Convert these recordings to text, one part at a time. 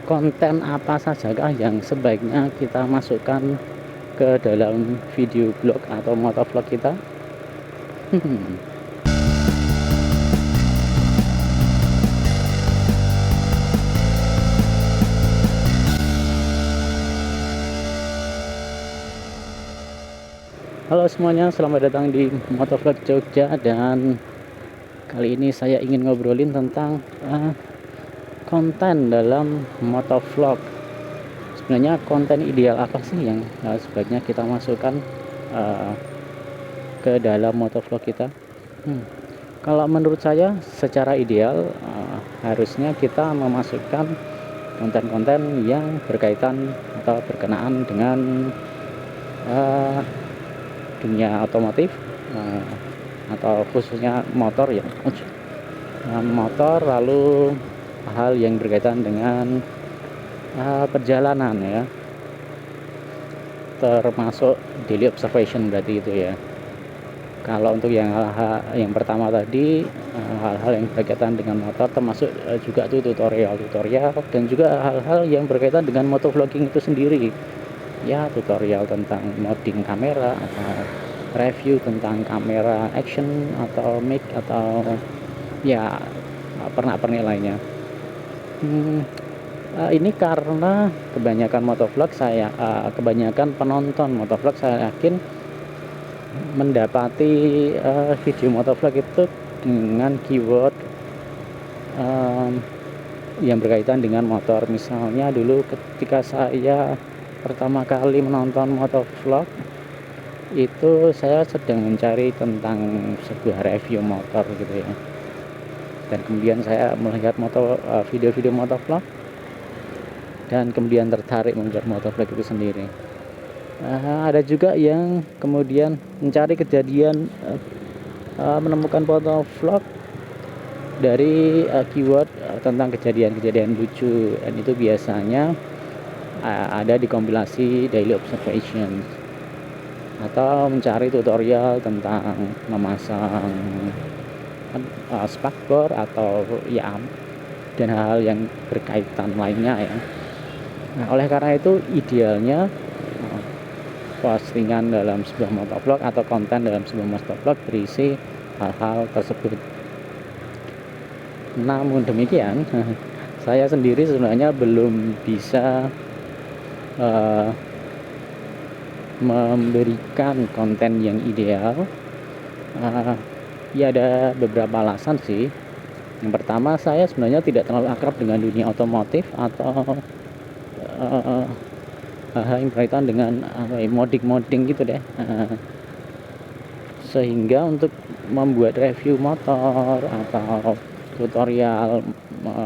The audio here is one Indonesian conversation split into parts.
konten apa sajakah yang sebaiknya kita masukkan ke dalam video blog atau motovlog kita? Halo semuanya, selamat datang di Motovlog Jogja, dan kali ini saya ingin ngobrolin tentang konten dalam motovlog. Sebenarnya konten ideal apa sih yang sebaiknya kita masukkan ke dalam motovlog kita? Kalau menurut saya secara ideal harusnya kita memasukkan konten-konten yang berkaitan atau berkenaan dengan dunia otomotif, atau khususnya motor ya, motor, lalu hal yang berkaitan dengan perjalanan ya, termasuk daily observation berarti itu ya. Kalau untuk yang pertama tadi, hal-hal yang berkaitan dengan motor, termasuk juga tuh tutorial dan juga hal-hal yang berkaitan dengan motovlogging itu sendiri ya, tutorial tentang modding kamera atau review tentang kamera action atau mic atau ya pernak-pernik lainnya. Ini karena kebanyakan penonton motovlog saya yakin mendapati video motovlog itu dengan keyword yang berkaitan dengan motor. Misalnya dulu ketika saya pertama kali menonton motovlog itu, saya sedang mencari tentang sebuah review motor gitu ya, dan kemudian saya melihat video-video motovlog dan kemudian tertarik membuat motovlog itu sendiri. Ada juga yang kemudian mencari kejadian, menemukan motovlog dari keyword tentang kejadian-kejadian lucu, dan itu biasanya ada di kompilasi daily observation, atau mencari tutorial tentang memasang spakbor atau ya dan hal yang berkaitan lainnya ya. Nah, oleh karena itu idealnya postingan dalam sebuah motovlog atau konten dalam sebuah motovlog berisi hal-hal tersebut. Namun demikian, saya sendiri sebenarnya belum bisa memberikan konten yang ideal. Ya ada beberapa alasan sih. Yang pertama, saya sebenarnya tidak terlalu akrab dengan dunia otomotif atau hal yang berkaitan dengan modding gitu deh. Sehingga untuk membuat review motor atau tutorial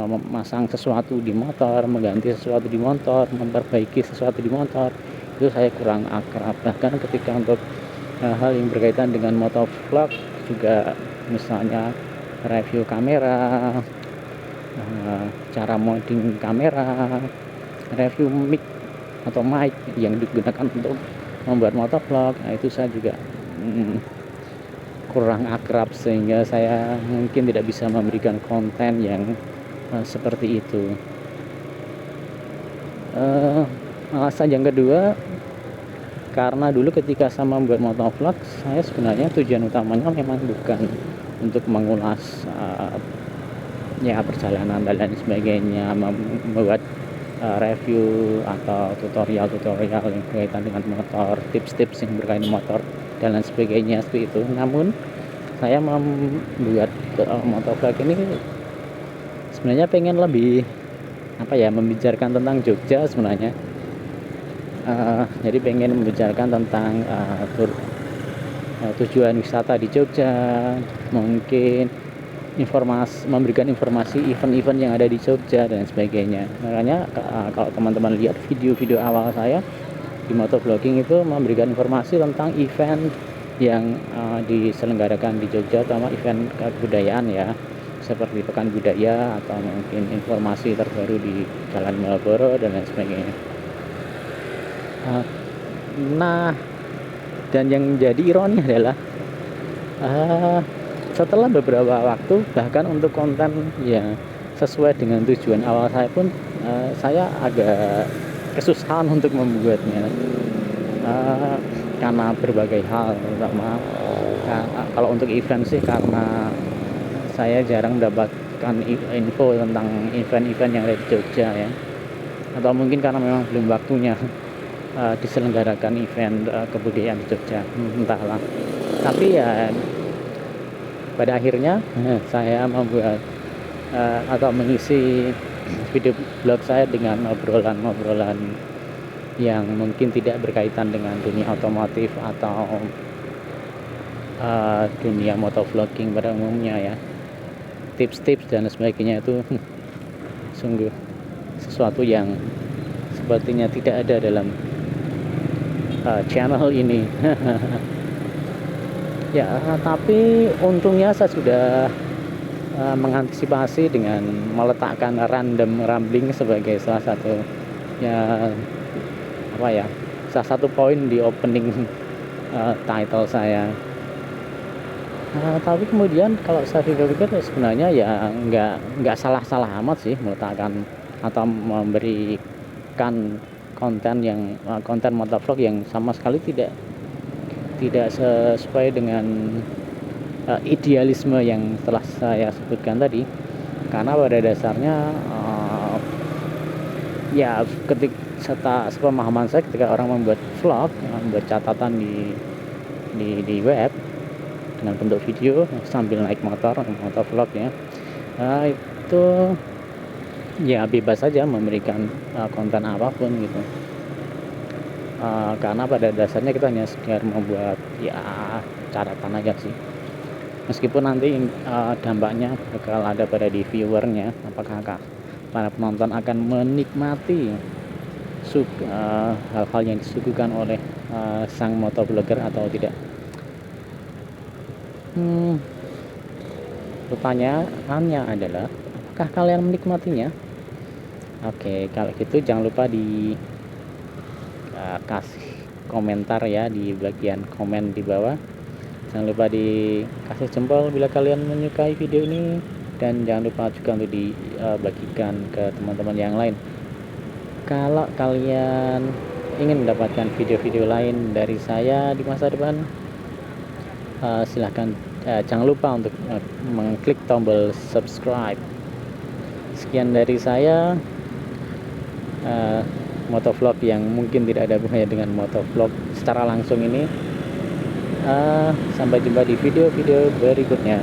memasang sesuatu di motor, mengganti sesuatu di motor, memperbaiki sesuatu di motor, itu saya kurang akrab. Bahkan ketika untuk hal yang berkaitan dengan motovlog juga, misalnya review kamera, cara modding kamera, review mic atau mic yang digunakan untuk membuat motovlog, itu saya juga kurang akrab, sehingga saya mungkin tidak bisa memberikan konten yang seperti itu. Alasan yang kedua, karena dulu ketika saya membuat motovlog, saya sebenarnya tujuan utamanya memang bukan untuk mengulas ya perjalanan dan lain sebagainya, membuat review atau tutorial yang berkaitan dengan motor, tips-tips yang berkaitan motor dan lain sebagainya seperti itu. Namun saya membuat motovlog ini sebenarnya pengen lebih membicarakan tentang Jogja sebenarnya. Jadi pengen membicarakan tentang tujuan wisata di Jogja, mungkin memberikan informasi event-event yang ada di Jogja dan sebagainya. Makanya kalau teman-teman lihat video-video awal saya di motovlogging itu memberikan informasi tentang event yang diselenggarakan di Jogja, terutama event kebudayaan ya, seperti Pekan Budaya atau mungkin informasi terbaru di Jalan Malioboro dan lain sebagainya. Nah, dan yang jadi ironi adalah setelah beberapa waktu, bahkan untuk konten ya sesuai dengan tujuan awal saya pun saya agak kesusahan untuk membuatnya karena berbagai hal, terutama kalau untuk event sih karena saya jarang mendapatkan info tentang event-event yang ada di Jogja ya, atau mungkin karena memang belum waktunya diselenggarakan event kebudayaan di Jogja, entahlah. Tapi ya pada akhirnya saya membuat atau mengisi video blog saya dengan obrolan-obrolan yang mungkin tidak berkaitan dengan dunia otomotif atau dunia motovlogging pada umumnya ya. Tips-tips dan sebagainya itu sungguh sesuatu yang sepertinya tidak ada dalam channel ini. Ya, tapi untungnya saya sudah mengantisipasi dengan meletakkan random rambling sebagai salah satu ya salah satu poin di opening title saya. Tapi kemudian kalau saya pikir-pikir sebenarnya ya nggak salah-salah amat sih meletakkan atau memberikan konten motovlog yang sama sekali tidak sesuai dengan idealisme yang telah saya sebutkan tadi, karena pada dasarnya ya sepemahaman saya ketika orang membuat vlog, membuat catatan di web dengan bentuk video sambil naik motor vlog ya, itu ya bebas saja memberikan konten apapun gitu, karena pada dasarnya kita hanya sekedar membuat ya catatan aja sih, meskipun nanti dampaknya bakal ada pada di viewernya, apakah para penonton akan menikmati hal-hal yang disuguhkan oleh sang motovlogger atau tidak. Pertanyaannya adalah apakah kalian menikmatinya? Oke, kalau gitu jangan lupa di kasih komentar ya di bagian komen di bawah. Jangan lupa dikasih jempol bila kalian menyukai video ini, dan jangan lupa juga untuk dibagikan ke teman-teman yang lain. Kalau kalian ingin mendapatkan video-video lain dari saya di masa depan, silahkan jangan lupa untuk mengklik tombol subscribe. Sekian dari saya, motovlog yang mungkin tidak ada hubungannya dengan motovlog secara langsung ini. Sampai jumpa di video-video berikutnya.